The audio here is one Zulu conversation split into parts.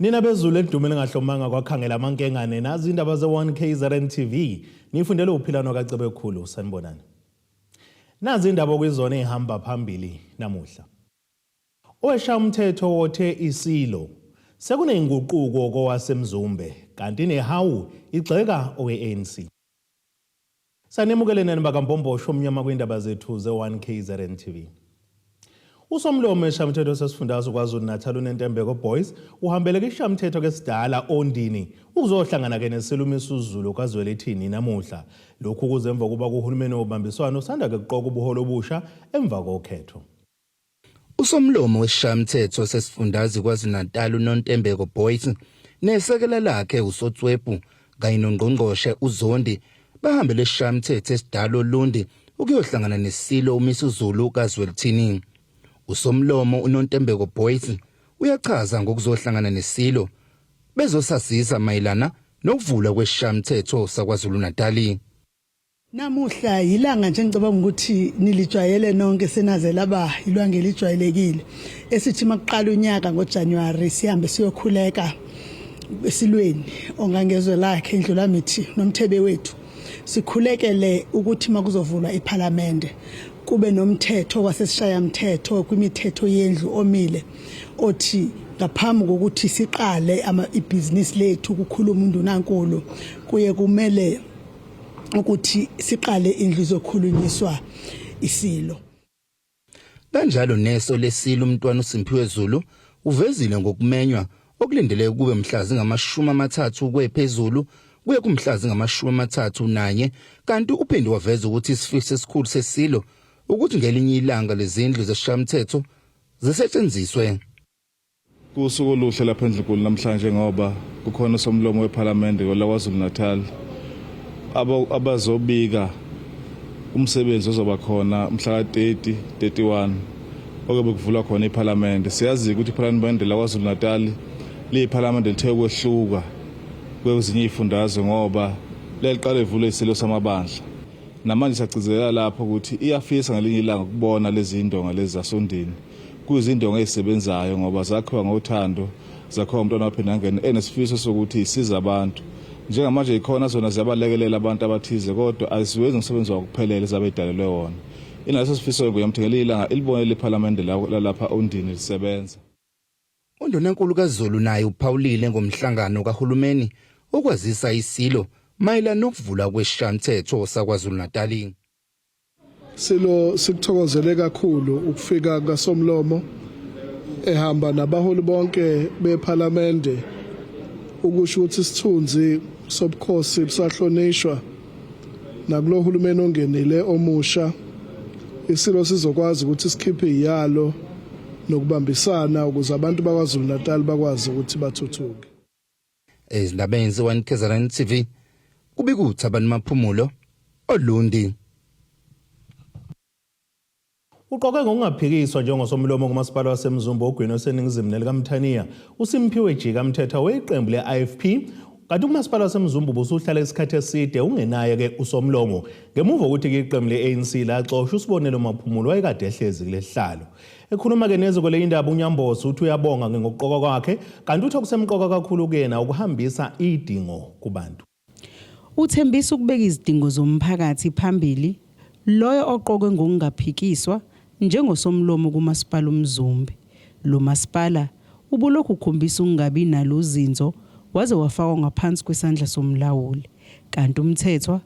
Nina bezulu edumele ngahlomanga kwakhangela amankengane nazi indaba ze1KZN TV nifundele uphilano kaCebe Khulu sanibonani. Nazi indaba kwizona ehamba phambili namuhla. Owesha umthetho wothe isilo sekuneyinguquko kowasemzumbe kanti nehawu igxeka oweANC. Sanemukelene nibakaMpombosho omnyama kwindaba zethu ze1KZN TV. Usomlomo eshamthetho sesifundazwe KwaZulu-Natal uNentembeko Boys uhambele kishamthetho kesidala ondini ukuzohlangana ke nesilumisa uZulu kaZwelithini namuhla. Lokhu kuzemva kuba kuhulumeni obambiswano usanda ke kuqoka ubuholo obusha emva kokhetho. Usomlomo weshamthetho sesifundazwe KwaZulu-Natal uNentembeko Boys nesekela lakhe uSotswepu kanye noNgqongqoshe uZondi bahambele eshamthetho esidala olundi ukuyohlangana nesilo umisa uZulu kaZwelithini. Usomlomo uNentembeko Boys uyachaza ngokuzohlangana nesilo bezosazisa mayelana nokuvula kweshamthetho sakwaZulu-Natal. Namuhla yilanga nje ngicabanga ukuthi nilijwayele nonke senazela ba ilwanga elijwayelekile esithi maqala unyaka ngoJanuary sihambe siyokhuleka esilweni ongangezwe lakhe indlula mithi nomthebe wethu sikhulekele ukuthi makuzovulwa eParliament kube nomthetho wasesishaya mthetho kwimithetho yendlu omile othi ngaphambi kokuthi siqale ibhizinisi lethu ukukhuluma undunankulu kuye kumele ukuthi siqale indlu zokhulunyiswa isilo. Kanjalo neso lesilo umntwana uSimphiwe Zulu uvezile ngokumenywa okulindeleke kube mhla zingama-30 kwephezulu kuye kumhla zingama-31 kanti uphinde waveza ukuthi isifiso esikhulu sesilo ukuthi ngelinye ilanga lezindlu zeshamthetho zisetshenziswe. Kusuku oluhle lapha endlukulu namhlanje ngoba kukhona usomlomo weParliament kwaZulu-Natal abazobika umsebenzi ozoba khona mhla ka-30, 31 okube kuvulwa khona iParliament. Siyazi ukuthi iParliament laKwaZulu-Natal liyiParliament lithe ukwehluka kwezinye izifundazwe ngoba leliqala evule isilo samabandla. Namanje siyagcizelela lapho ukuthi iyafisa ngelinye ilanga ukubona lezi indonga lezi zasondini kuyizindonga ezisebenzayo ngoba zakhiwa ngothando zakhiwa umntwana waphinde angene enesifiso sokuthi isiza abantu. Njengamanje ikhona zona ziyabalekelela abantu abathize kodwa aziwenzi umsebenzi wakuphelele zabedalelwe wona. Inaso sifiso nguyamthengela ilanga ilibone leParliament lapha ondini lisebenza. Undunankulu kaZulu naye uphawulile ngomhlangano kahulumeni okwazisa isilo mayelana nokuvula kweshamthetho sakwaZulu-Natal. Silo sikuthokozele kakhulu ukufika kaSomlomo ehamba nabaholi bonke beParliament ukusho ukuthi isithunzi sobukhosi busahlonishwa nakulo uhulumeni ongenile omusha isilo sizokwazi ukuthi sikhiphe iyalo nokubambisana ukuze abantu bakwaZulu-Natal bakwazi ukuthi bathuthuke. Ezindabeni ze1KZN TV kubikuthi abantu maphumulo olundi. Uqoke ngokungaphikiswa njengosomlomo kumasipala wasemzumbe ogwini oseningizimu nelikaMthaniya uSimphiwe Jika mthetho weqembu leIFP kanti umasipala wasemzumbe ubusuhlala isikhathi eside ungenaye ke usomlomo ngemuva ukuthi iqembu leANC laxoshwa usibonelo maphumulo wayekade ehlezi kulehlalo. Ekhuluma ke neziko leindaba uNyambosi uthi uyabonga ngokuqoka kwakhe kanti uthi okusemqoka kakhulu kuyena ukuhambisa idingo kubantu. Uthembisa ukubeka izidingo zomphakathi phambili loyo oqokwe ngokungaphikiswa njengosomlomo kumasipala umzumbe. Lo masipala ubulokhu ukhombisa ukungabi nalo uzinzo waze wafakwa ngaphansi kwesandla somlawuli kanti umthetho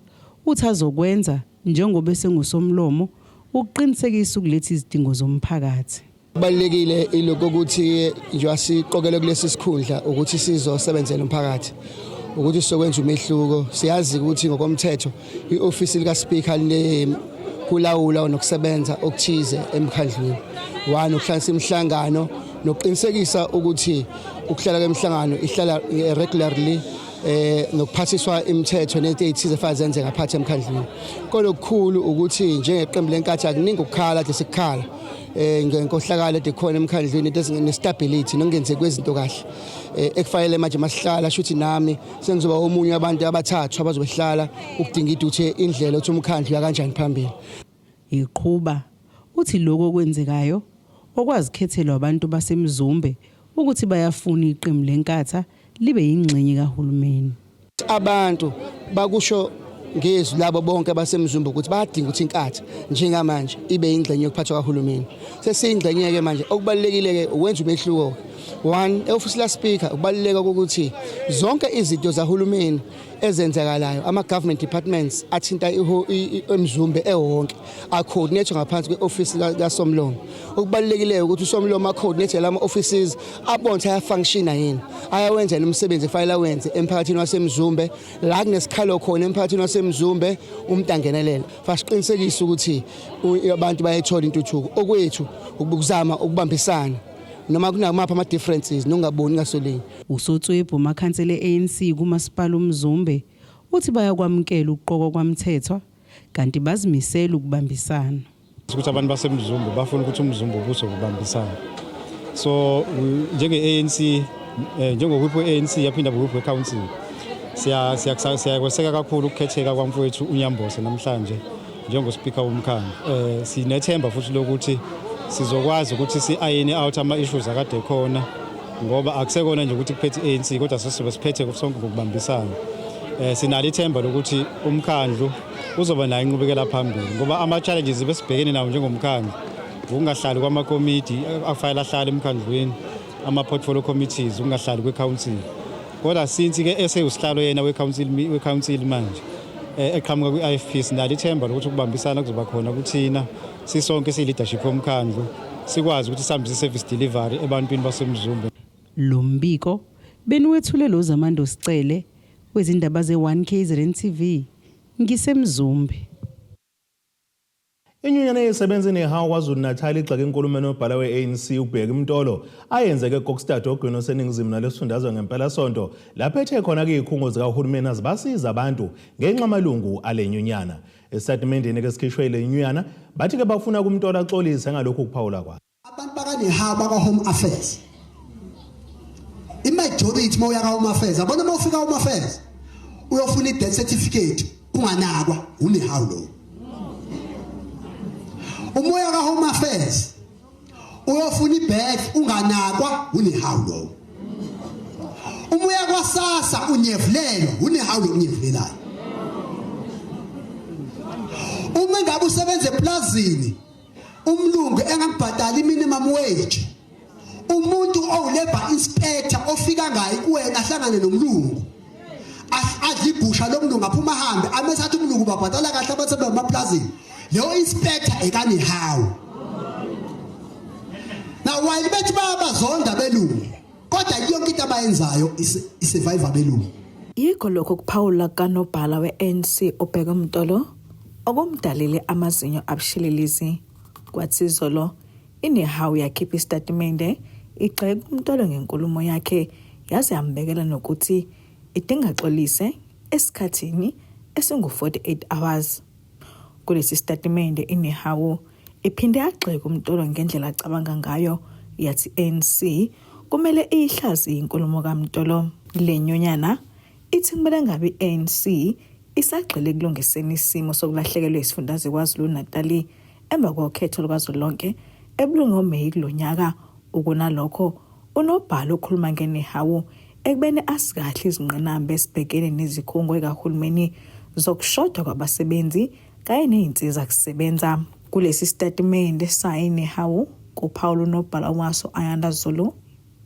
uthi azokwenza njengoba sengusomlomo ukuqinisekisa ukuletha izidingo zomphakathi. Kubalekile iloko ukuthi nje asiqokelwe kulesi sikhundla ukuthi sizosebenzela umphakathi ukuthi sokwenza umehluko. Siyazi ukuthi ngokomthetho iofisi lika speaker kulawula nokusebenza okuthize emkhandlwini. One ukuhlanganisa imihlangano nokuqinisekisa ukuthi ukuhlala kwemihlangano ihlala regularly nokuphathiswa imithetho nezinto ezithize faze zenzeka phakathi emkhandlwini. Kodwa ukuthi njengeqembu lenkathi akuningi ukukhala nje sikukhala ngenkohlakalo ekhona emkhandlwini nestability nokungenzeki kwezinto kahle ekufanele manje masihlala shuthi nami sengizoba omunye abantu abathathu abazobehlala ukudinga iduthe indlela ukuthi umkhandlu ya kanjani phambili. Iqhuba uthi lokho kwenzekayo okwazikhethelwa abantu basemzumbe ukuthi bayafuna iqembu lenkatha libe yingxenye kahulumeni. Abantu bakusho ngezwi labo bonke abasemzumbu ukuthi bayadinga ukuthi inkatha njengamanje ibe ingxenye yokuphathwa kahulumeni. Sesiyingxenye ke manje okubalekile ke ukwenza umehluko. One, e-office la speaker ukubaleka ukuthi zonke izinto zahulumeni ezenzakalayo ama-government departments athinta emzumbe ewonke a-coordinate ngaphansi kwe-office kaSomlomo. Okubalulekileyo ukuthi uSomlomo a-coordinate lama offices abonke ayafunctiona yini, ayawenzela umsebenzi efayile awenze emphakathini wasemzumbe la kunesikhalo khona emphakathini wasemzumbe umuntu angenelela. Fasiqinisekise ukuthi abantu bayayithola intuthuko. Okwethu ukuzama ukubambisana noma kunamapha ama differences nongaboni ngasolinye. Usotswebhu makhansela ANC kumasipala uMzumbe uthi bayakwamukela ukuqokwa kwamthethwa kanti bazimisela ukubambisana. Ukuthi abantu basemzumbe bafuna ukuthi uMzumbe ubuso kubambisana. So njenge-ANC njengokuthi ANC yaphinda buhuphe council siyakweseka kakhulu ukukhetheka kwamfowethu uNyambose namhlanje njengoSpeaker womkhandlu. Sinethemba futhi lokuthi sizokwazi ukuthi si-ayine out ama-issues akade khona ngoba akusekona nje ukuthi kuphethe i-ANC kodwa sesizobe siphethe sonke ngokubambisana. Sinalo ithemba lokuthi umkhandlu uzoba nayo inqubekela phambili ngoba ama-challenges besibhekene nawo njengomkhandlu ukungahlali kwamakomiti afanele ahlale emkhandlweni, ama-portfolio committees, ukungahlali kwe-council. Kodwa since-ke esewusihlalo yena we-council manje eqhamuka kwi-IFP sinalo ithemba lokuthi ukubambisana kuzoba khona kuthina sisonke siyi-leadership yomkhandlu sikwazi ukuthi sihambise i-service delivery ebantwini basemzumbe. Lo mbiko beniwethulelwe uZamando Sicele wezindaba ze1KZN TV ngisemzumbe. Inyunyana yesebenzi nehawu KwaZulu-Natal igxeke inkulumo nobhala we-ANC ubheka imtolo ayenzeke eKokstad ogwini oseningizimu nalesifundazwe ngempela sonto lapho ethe khona ke izikhungo zikahulumeni azibasiza abantu ngenxa amalungu alenyunyana. Estatementini ke sikhishwe le nyunyana bathi ke bafuna kumtolo axolise ngalokho kuphawula kwakhe. Abantu bakanehawu baka-Home Affairs imajority moya ka-Home Affairs abona uma ufika Home Affairs uyofuna i-death certificate unganakwa unehawu lo. Umoya ka-Home Affairs uyofuna ibag unganakwa unehawu lo. Umoya kwaSASSA unyevulelwa unehawu lokunyevulelayo. Uma ngabe usebenza eplazini umlungu engakubhadala i-minimum wage, umuntu owulabor inspector ofika ngayi kuwena ahlangane nomlungu adla ibhusha lomlungu aphuma ahambe amesathi umlungu babhadala kahle abasebenza emaplazini, leyo inspector ekanehawu. Now while bethi bayabazonda belungu kodwa yonke into abayenzayo isurvivor belungu. Yikho lokho kuphawula kanobhala we-ANC obheka umtolo okumdalile amazinyo abushelelezi kwathi izolo inehawu yakhipha istatimende igxeka umtolo ngenkulumo yakhe yaze yambekela nokuthi idinga xolise esikhathini esingu-48 hours. Kulesi statimende inehawu iphinde yagxeka umtolo ngendlela acabanga ngayo yathi ANC kumele iyihlaziye inkulumo kaMtolo. Le nyonyana ithi kumele ngabe i-ANC isagxile kulungiseni isimo sokulahlekelwa isifundazwe KwaZulu-Natal emva kokhetho lukazwelonke ebulungu ngoMeyi kulo nyaka. Ukunalokho unobhala okhuluma ngenehawu ekubeni asikahle izingqinamba esibhekene nezikhungo ekahulumeni zokushoda kwabasebenzi kanye ney'nsiza kusebenza. Kulesi statimende sayinehawu kuphawula unobhala waso Ayanda Zulu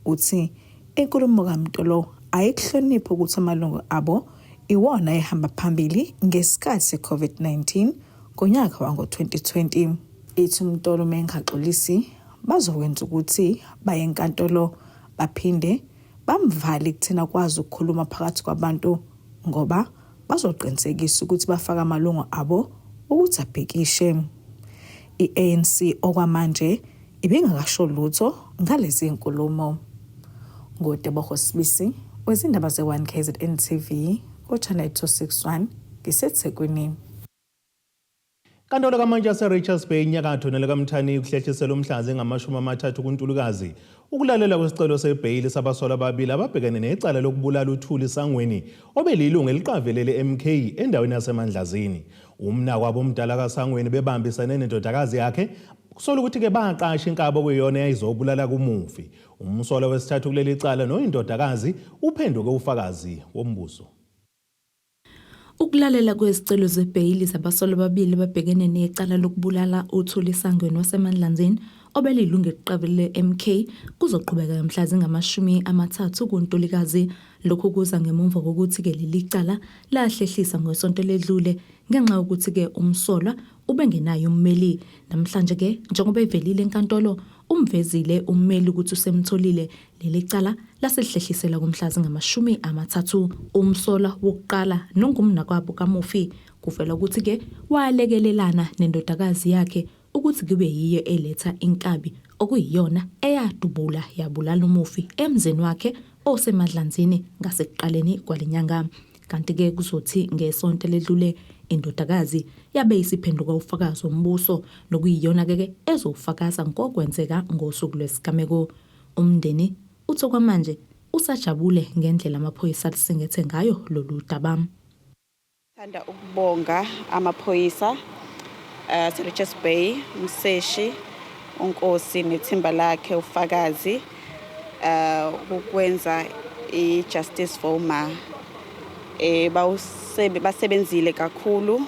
uthi inkulumo kaMtolo ayikuhlonipha ukuthi amalungu abo iwona ehamba phambili ngesikhathi se-COVID-19 ngonyaka wango-2020. Ithi uMtolo mengaxolisi bazokwenza ukuthi baye enkantolo baphinde bamvale kuthina kwazi ukukhuluma phakathi kwabantu ngoba bazoqinisekisa ukuthi bafaka amalungu abo ukuthi abhekishe. I-ANC okwamanje ibingakasho lutho ngalezi nkulumo. Ngodeboho Sibisi wezindaba ze1KZN TV kuChannel 261 ngiseThekwini. Inkantolo kamantshi yase-Richards Bay enyakatho nelekamthani kuhlehlisela umhlazi ngama-30 kuNtulukazi ukulalela kwesicelo sebheyili sabasolwa ababili ababhekene necala lokubulala uThuli Sangweni obelilungu eliqavelele MK endaweni yaseMandlazini. Umnakwabo omdala kaSangweni bebambisane nendodakazi yakhe kusola ukuthi ke baqasha inkabo kuyona eyayizobulala kumufi. Umsolwa wesithathu kuleli cala noyindodakazi uphenduke ufakazi wombuso. Ukulalela kwezicelo zebhayili zabasolwa ababili babhekene necala lokubulala uThuli Sangweni waseMandlanzini obelilungu eliqabile MK kuzoqhubeka mhla zingama-30 kuNtulikazi. Lokhu kuza ngemuva kokuthi ke leli cala lahlehlisa ngosonto ledlule ngenxa yokuthi ke umsolwa ubengenayo ummeli. Namhlanje ke njengoba evelile enkantolo umvezile ummeli ukuthi usemtholile leli cala lasehlehlisela kumhla zingama-30. Umsolwa wokuqala nongumnakwabo kamufi kuvela ukuthi ke walekelelana nendodakazi yakhe ukuthi kube yiyo eletha inkabi okuyiyona eyadubula yabulala umufi emzini wakhe oseMadlanzini ngasekuqaleni kwalenyanga. Kanti ke kuzothi ngesonto ledlule indodakazi yabe isiphenduka ufakazi wombuso nokuyiyona ke ezofakaza ngokwenzeka ngosuku lwesigameko. Umndeni utho kwamanje usajabule ngendlela amaphoyisa alisingethe ngayo lolu daba. Thanda ukubonga amaphoyisa Richards Bay, Mseshi, uNkosi nethimba lakhe ufakazi ukwenza ijustice for uma basebenzile kakhulu.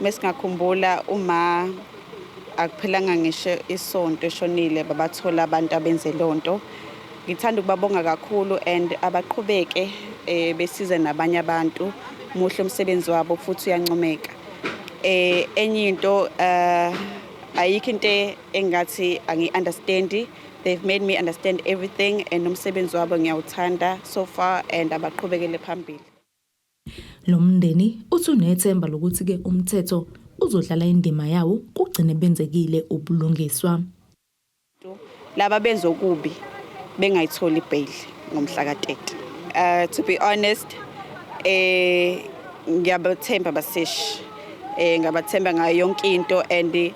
Mesingakhumbula uma akuphelanga ngisho isonto eshonile babathola abantu abenze lonto. Ngithanda ukubabonga kakhulu and abaqhubeke besize nabanye abantu. Muhle umsebenzi wabo futhi uyancomeka. Enye into ayikho into engathi angi-understandi. They've made me understand everything and umsebenzi wabo ngiyawuthanda so far and abaqhubekele phambili. Lo mndeni uthi unethemba lokuthi ke umthetho uzodlala indima yawo kugcine benzekile ubulungiswa. Laba benza okubi bengayitholi bail ngomhla ka-30. To be honest, ngiyabathemba baseshi. Ngabathemba ngayo yonke into and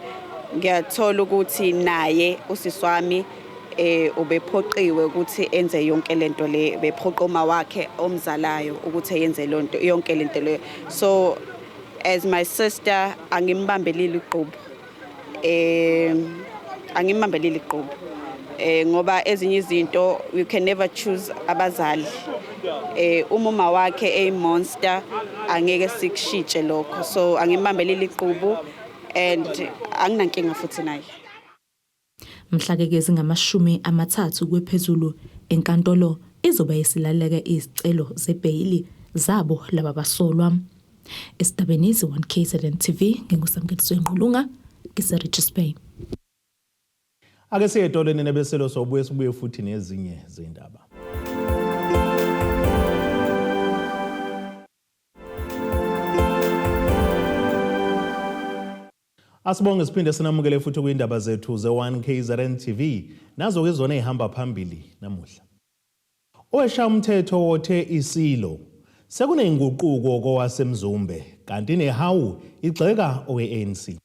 ngiyathola ukuthi naye usisi wami ubephoqiwe ukuthi enze yonke lento le, bephoqa uma wakhe omzalayo ukuthi yenze lonto yonke lento le. So as my sister angimbambelile iqhubu. Angimbambelile iqhubu. Ngoba ezinye izinto you can never choose abazali. Umama wakhe monster angeke sikushintshe lokho. So angimbambelile iqhubu and anginankinga futhi naye. Mhla ke zingama-30 kwephezulu enkantolo izoba isilaleka izicelo zebhayili zabo laba basolwa. Estabeni 1KZN TV ngengusamkeliso enqulunga ngiseRichards Bay. Ake siye etoleni nebeselo sobuye sibuye futhi nezinye zindaba. Asibonge siphinde sinamukele futhi kuyindaba zethu ze1KZN TV nazo ke zona ehamba phambili namuhla. Owesha umthetho wothe isilo sekuneyinguquko kowasemzumbe kanti nehawu igxeka oweANC.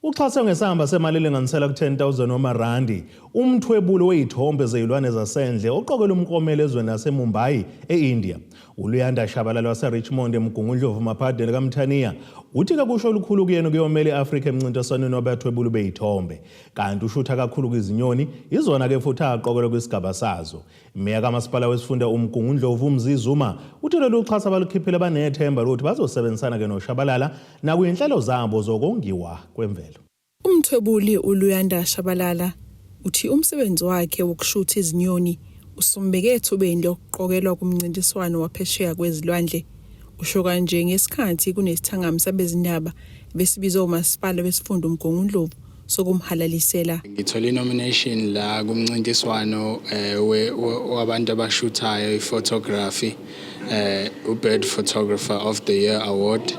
Uxhase ngesamba semali elinganisela ku10,000 omarandi umthwebulo wezithombe zezilwane zasendle oqokelwe umkomelo ezweni laseMumbai eIndia. Uluyanda Shabalala waseRichmond eMgungundlovu maphadeni kaMthaniya uthi ke kusho olukhulu kuyena kuyomela iAfrika emncintiswaneni wabathwebuli bezithombe kanti ushutha kakhulu kwizinyoni izona ke futhi aqokelwe kwisigaba sazo. Imeya kamasipala wesifunda uMgungundlovu Mzizuma uthi lolu xhasa balukhiphile banethemba lokuthi bazosebenzisana ke noShabalala nakuyinhlelo zabo zokongiwa kwemvelo. Umthwebuli uLuyanda Shabalala uthi umsebenzi wakhe wokushutha izinyoni usumbeke ethubeni lokuqokelwa kumncintiswano waphesheya kwezilwandle. Usho kanje ngesikhathi kunesithangami sabezindaba besibizwa umasipala wesifunda uMgungundlovu sokumhalalisela. Ngithole nomination la kumncintiswano wabantu abashuthayo iphotography uBird Photographer of the Year Award.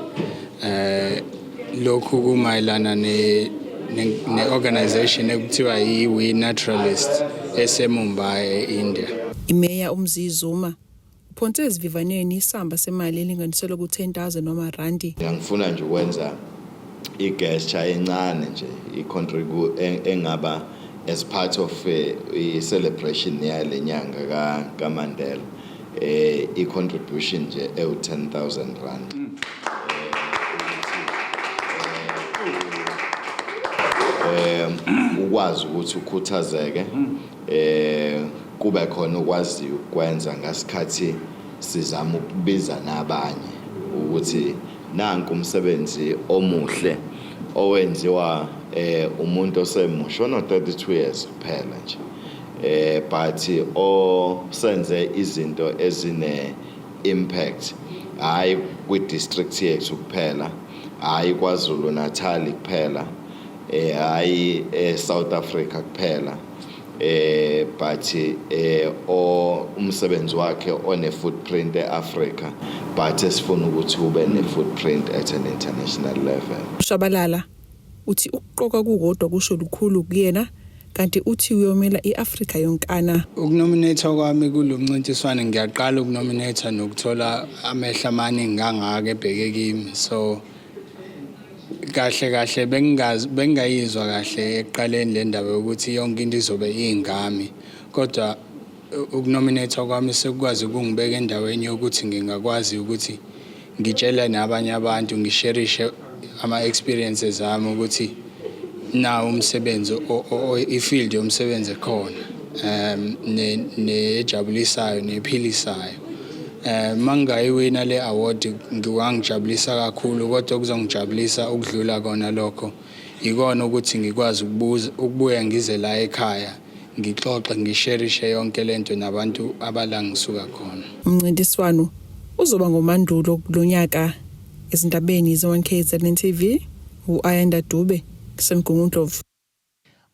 Lokhu kumayelana ne-organization ekuthiwa yi-We Naturalist eseMumbai eIndia. Imeya uMzizuma uphonse esivivaneni isamba semali elinganiselwa ku10,000 omarandi. Ngifuna nje ukwenza igesture encane nje i-contribute engaba as part of i-celebration yalenyanga kaMandela i-contribution nje ewu10,000 rand. ukwazi ukuthi ukhuthazeke kube khona ukwazi ukwenza ngasikhathi sizama ukubiza nabanye ukuthi nanku umsebenzi omuhle owenziwa umuntu osemusha ono 32 years kuphela nje but osenze izinto ezine impact hayi kwi district yethu kuphela hayi kwaZulu Natal kuphela hayi South Africa kuphela but umsebenzi wakhe one footprint eAfrica but esifuna ukuthi ube ne footprint at an international level. Shabalala uthi ukuqoka kukodwa kusho lukhulu kuyena kanti uthi uyomela iAfrica yonkana. Ukunominate kwami kulomncintiswano ngiyaqala ukunominate nokuthola amehla amaningi ngangaka ebheke kimi so kahle bengayizwa kahle eqaleni le ndaba ukuthi yonke into izobe ingami kodwa ukunominate kwami sekwazi ukungibeka endaweni yokuthi ngingakwazi ukuthi ngitshele nabanye abantu ngisharishe ama experiences ami ukuthi na umsebenzi ifield yomsebenzi khona nejabulisayo nephilisayo mangayiwina le award ngiyangijabulisa kakhulu kodwa kuzongijabulisa ukudlula kona lokho ikona ukuthi ngikwazi ukubuya ngize la ekhaya ngixoxe ngisharishe yonke lento nabantu abalangisuka khona. Umncintiswano uzoba ngomandulo kulonyaka ezindabeni ze1KZN TV uAyanda Dube kusemgungundlovu.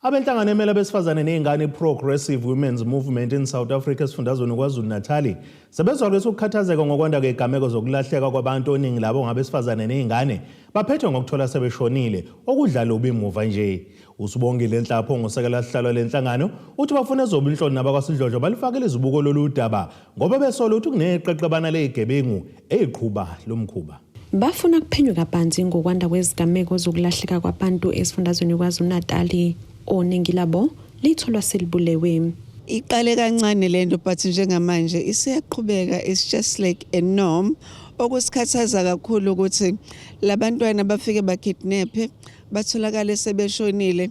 Abenhlangano emele abesifazane nezingane Progressive Women's Movement in South Africa esifundazweni kwaZulu Natal sebezwa ukukhathazeka ngokwanda kwegameko zokulahleka kwabantu oningi labo ngabesifazane nezingane baphethwe ngokuthola sebeshonile okudlala ubimuva nje. Usibongile Nhlapho ngosekela sihlalo lenhlangano uthi bafuna ezobunhloni nabakwasidlodlo balifakele izibuko loludaba ngoba besola ukuthi kuneqeqebana lezigebengu eziqhuba lomkhuba. Bafuna kuphenywe kabanzi ngokwanda kwezigameko zokulahleka kwabantu esifundazweni kwaZulu Natal oningi labo litholwa selibulewe. Iqale kancane lento but njengamanje isiyaqhubeka, it's just like a norm. Okusikhathaza kakhulu ukuthi labantwana bafike bakidnap batholakala sebeshonile.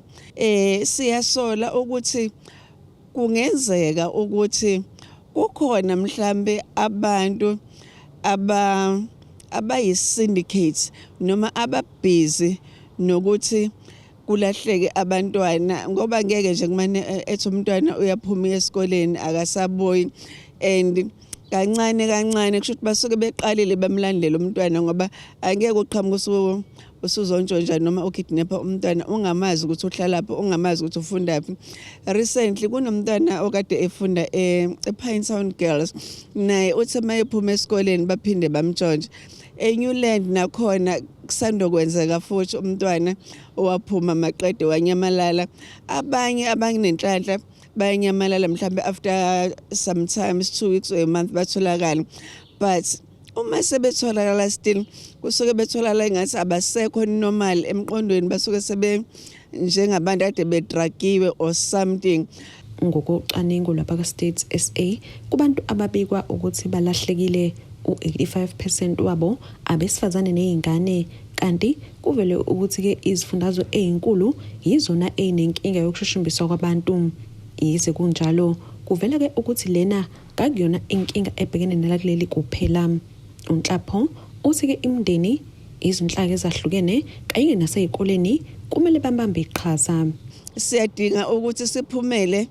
Siyasola ukuthi kungenzeka ukuthi kukhona mhlambe abantu abayi-syndicate noma ababhizi nokuthi kulahleke abantwana ngoba ngeke nje kumane ethi umntwana uyaphuma esikoleni akasaboyi and kancane kusho ukuthi basuke beqalile bamlandela umntwana ngoba angeke uqhamuka usuzontshontshwa noma ukidnapper umntwana ungamazi ukuthi uhlalaphi ungamazi ukuthi ufundaphi. Recently kunomntwana okade efunda ePinetown Girls naye uthi mayephuma esikoleni baphinde bamtshontsha. eNewland nakhona kusandokwenzeka futhi umntwana owaphuma maqede wanyamalala. Abanye abanenhlanhla bayanyamalala mhlambe after sometimes 2 weeks or a month batholakala, but uma sebetholakala still kusuke betholakala ngathi abasekho normal emqondweni, basuke sebe njengabantu ade bedragiwe or something. Ngokucwaningo lapha States SA kubantu ababikwa ukuthi balahlekile u85% wabo abesifazane nezingane, kanti kuvele ukuthi ke izifundazwe ezinkulu yizona ezinenkinga yokushushumbiswa kwabantu. Yize kunjalo kuvela ke ukuthi lena kakuyona inkinga ebhekene nalakuleli kuphela. Unhlapho uthi ke imndeni izinhlaka ezahlukene kanye nasezikoleni kumele bambambe iqhaza. Siyadinga ukuthi siphumele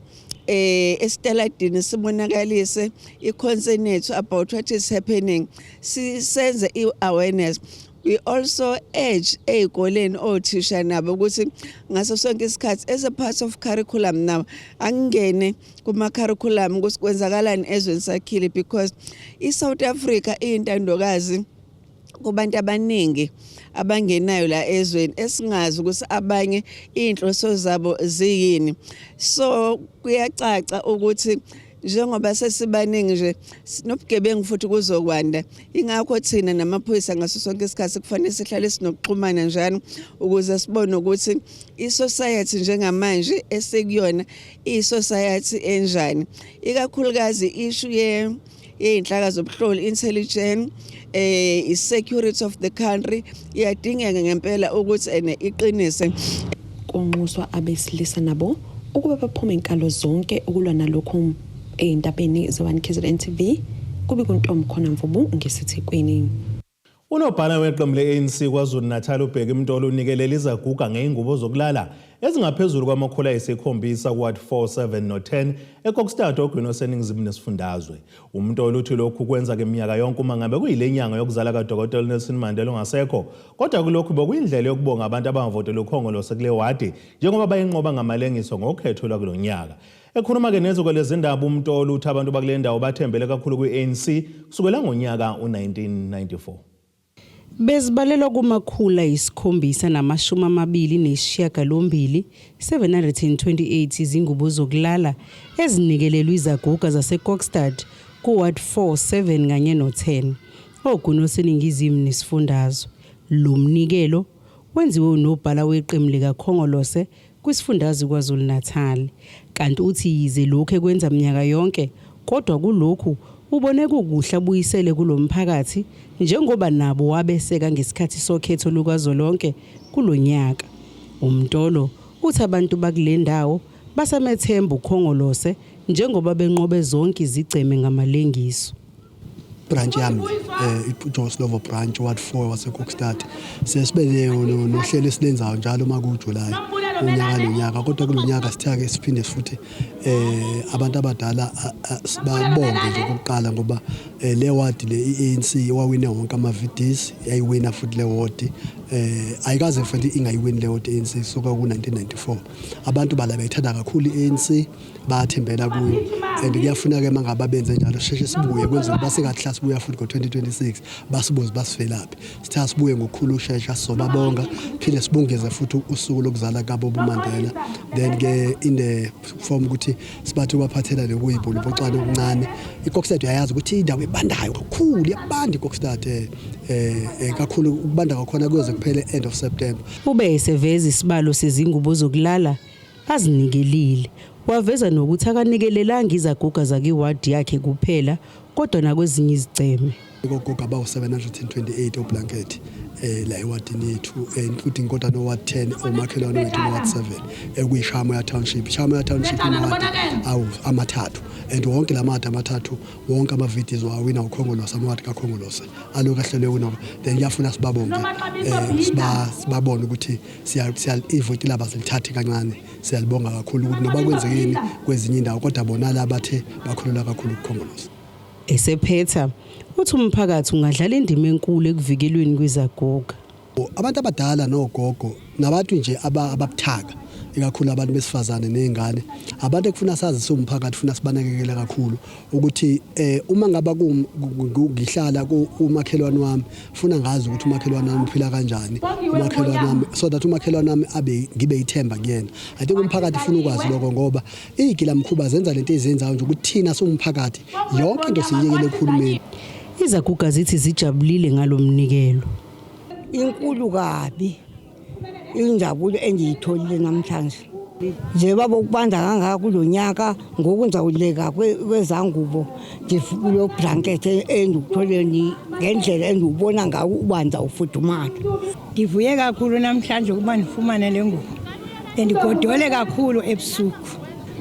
esitaladini sibonakalise i-concern yethu about what is happening, sisenze i-awareness. We also urge ezikoleni othisha nabo ukuthi ngaso sonke isikhathi as a part of curriculum now angene kuma curriculum ukuthi kwenzakalani ezweni sakhile, because iSouth Africa iyintandokazi kubantu abaningi abangenayo la ezweni esingazi ukuthi abanye inhloso zabo ziyini. So kuyacaca ukuthi njengoba sesibaningi nje nobugebengu futhi kuzokwanda, ingakho thina namaphoyisa ngaso sonke isikhathi kufanele sihlale sinokuxhumana njalo ukuze sibone ukuthi isociety njengamanje esekuyona isociety enjani, ikakhulukazi issue yeinhlaka zobuhloli, intelligence, security of the country iyadingeka ngempela ukuthi iqinise. konquswa abesilisa nabo ukuba baphume inkalo zonke ukulwa nalokhu eindabeni ze1 KZN TV kube kuntombi khona Mvubu ngesithekweni. Unobhala weqembu le-ANC KwaZulu Natal uBheki Mtolo unikelela izaguga ngeingubo zokulala ezingaphezulu kwamakhulu ayisikhombisa kuward 4, 7 no-10 eKokstad ogwini oseningizimu nesifundazwe. Umtolo uthi lokhu kwenza ngeminyaka yonke uma ngabe kuyile nyanga yokuzala kaDokotela Nelson Mandela ongasekho, kodwa kulokhu bekuyindlela yokubonga abantu abangavotela ukhongolose kule wadi njengoba bayinqoba ngamalengiso ngokhetho lwakulo nyaka. Ekhuluma-ke nezokweleza indaba uMtolo uthi abantu bakule ndawo bathembele kakhulu kwi-ANC kusukela ngonyaka u-1994. Bezibalelwa kumakhulu ayisikhombisa namashumi amabili nesishiyagalombili 728 izingubo zokulala ezinikelelwe izaguga zaseKokstad kuward 4, 7 kanye no-10 ogwini oseningizimu nesifundazwe. Lo mnikelo wenziwe unobhala weqembu likakhongolose kwisifundazwe KwaZulu Natal, kanti uthi yize lokhu ekwenza minyaka yonke kodwa kulokhu ubone kukuhle abuyisele kulomphakathi njengoba nabo wabeseka ngesikhathi sokhetho lukazolonke kulonyaka. Umtolo uthi abantu bakule ndawo basamethemba ukhongolose njengoba benqobe zonke izigceme ngamalengiso. Branch yami iJoslovo branch ward 4 waseKokstad sesibe nohlelo esilenzayo njalo makuJuly unyaka nonyaka, kodwa kulonyaka sithake siphinde futhi abantu abadala babonge nje ukuqala ngoba le ward le iANC wawina wonke ama-VDs yayiwina futhi le ward ayikaze futhi ingayiwini le ward ANC soka ku1994. Abantu bala bayithanda kakhulu iANC bathembela kuyo and kuyafuna ke mangaba benze njalo sheshe sibuye kwenza basekahle sibuya futhi ngo2026 basibuze basivelaphi sithatha sibuye ngokukhulu ushesha sobabonga phinde sibongeze futhi usuku lokuzala kabo uMandela. Then ke in the form ukuthi sibathe baphathela lokuyibhulu bocane okuncane iKokstad uyayazi ukuthi indawo ebandayo kakhulu yabanda iKokstad kakhulu ukubanda kakhona kuze kuphele end of September. Ube eseveza isibalo sezingubo zokulala azinikelile, waveza nokuthi akanikelelanga izaguga zakiward yakhe kuphela kodwa nakwezinye izigceme. Igogoga bawu 728 oblanket la ewadini yethu including kodwa no ward 10 omakhelwane wethu no ward 7 ekuyishamo township. Shamo township inawadi awu amathathu and wonke lamada amathathu wonke ama-VDs wawina ukhongolose amawadi kakhongolose aloku ahlelwe kuno. Then yafuna sibabonge sibabone ukuthi ivoti laba silithathe kancane, siyalibonga kakhulu ukuthi noba kwenzekeni kwezinye indawo kodwa bona laba bathe bakhulula kakhulu ukukhongolose. Esephetha uthi umphakathi ungadlala indima enkulu ekuvikelweni kwezaguga. Abantu abadala nogogo nabantu nje ababuthaka ikakhulu abantu besifazane nezingane, abantu ekufuna sazi umphakathi ufuna sibanakekele kakhulu ukuthi uma ngaba ngihlala kumakhelwane wami ufuna ngazi ukuthi umakhelwane wami uphila kanjani, umakhelwane wami so that umakhelwane wami abe ngibe ithemba kuyena. I think umphakathi ufuna ukwazi lokho ngoba igilamkhuba zenza lento ezenzayo nje ukuthi thina somphakathi yonke into siyekele ekhulumeni. Izaguga zithi zijabulile ngalomnikelo. Inkulu kabi injabulo engiyitholile namhlanje nje baba ukubanda kangaka kulonyaka ngokwenza uleka kwezangubo ngifukulo blanket endukutholeni ngendlela endubona ngawo ubanza ufudumala. Ngivuye kakhulu namhlanje kuba nifumane lengubo endigodole kakhulu ebusuku.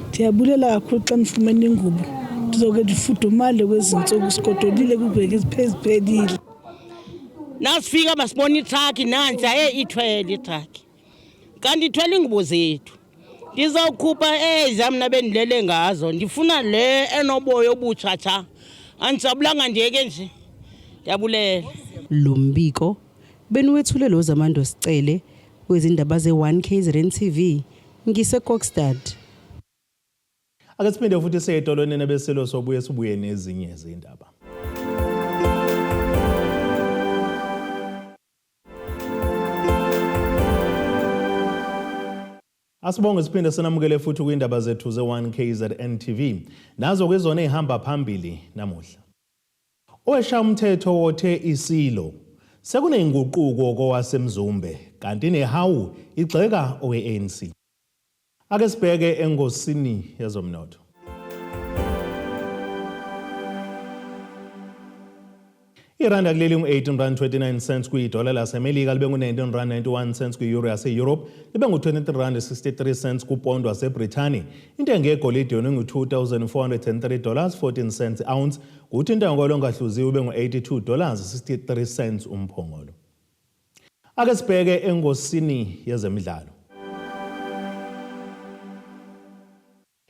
Ndiyabulela kakhulu xa nifumene ingubo ndizoke ndifudumale kwezinsuku sigodolile kubheke izipheziphelile. Nasifika masibona itruck nansi ithwele itruck. Kanti ithwele ingubo zethu. Ndizawukhupha ezami nabendilele ngazo. Ndifuna le enoboyo obutshatsha. Angisabulanga ndiyeke nje. Ndiyabulela. Lo mbiko benuwethulelo zamando sicele kwezindaba ze1 KZN TV ngiseKokstad. Ake siphinde futhi seyedolweni nebeselo sibuye nezinye izindaba. Asibonge siphinde sinamukele futhi kwindaba zethu ze1 KZN TV. Nazo kwezona ehamba phambili namuhla. Owesha umthetho wothe isilo sekuneyinguquko kowasemzumbe kanti nehawu igxeka oweANC. Ake sibheke engosini yezomnotho. Iranda kuleli ngu-18.29 kwidola laseMelika, libe ngu-19.91 kwi-euro yase-Europe, libe ngu-23.63 kupondo waseBrithani. Intengo yegolide yona $2,403.14 ounce, kuthi intengo yolongahluziwe ibe ngu-$82.63 umphongolo. Ake sibheke engosini yezemidlalo.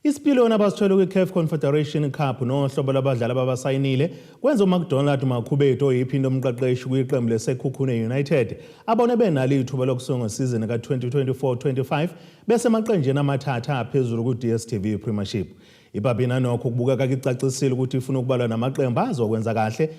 Isipiliyoni abasithole kwi-CAF Confederation Cup nohlobo lwabadlali ababasayinile kwenza uMcDonald Makhubethu oyiphinde umqeqeshi kwiqembu leSekhukhune United abone benalo ithuba lokusonga isizini ka-2024-25 bese emaqenjini amathathu aphezulu ku-DStv Premiership. Ibabina nokho kubukeka kucacisile ukuthi ifuna ukubalwa namaqembu azokwenza kahle,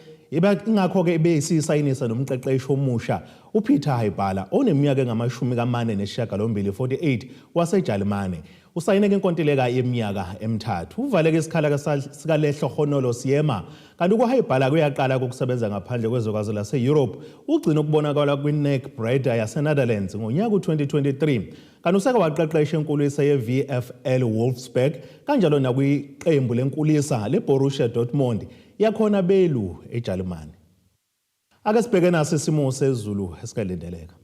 ingakho-ke ibeyisisayinisa nomqeqeshi omusha uPeter Haibala oneminyaka engama-48 waseJalimane. Usayineke inkontileka yeminyaka emithathu. Uvaleke isikhala sikalehlo Honolo Siema, kanti uHaibala kuyaqala ukusebenza ngaphandle kwezwekazi lase-Europe. Ugcina ukubonakala kwi-NEC Breda yase-Netherlands ngonyaka u-2023. Kanti useke waqeqesha inkulisa ye-VfL Wolfsburg kanjalo nakwiqembu lenkulisa leBorussia Dortmund yakhona belu eJalimane. Ake sibheke naso isimo sezulu esikalindeleka.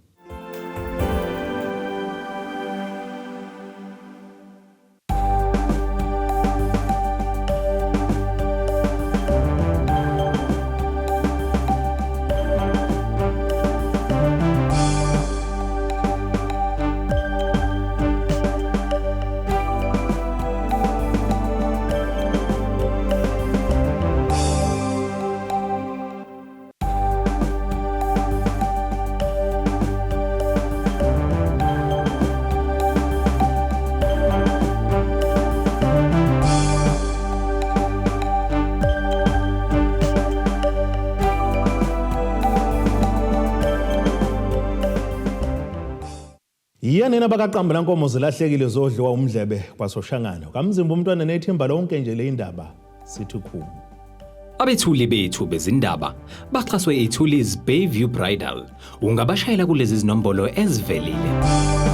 Yanena bakaqamba lankomo zilahlekile zodliwa umdlebe kwasoshangano. Kamzimba umntwana nethimba lonke nje le indaba sithi khulu. Abethuli bethu bezindaba baxhaswe iThulis Bayview Bridal. Ungabashayela kulezi zinombolo ezivelile.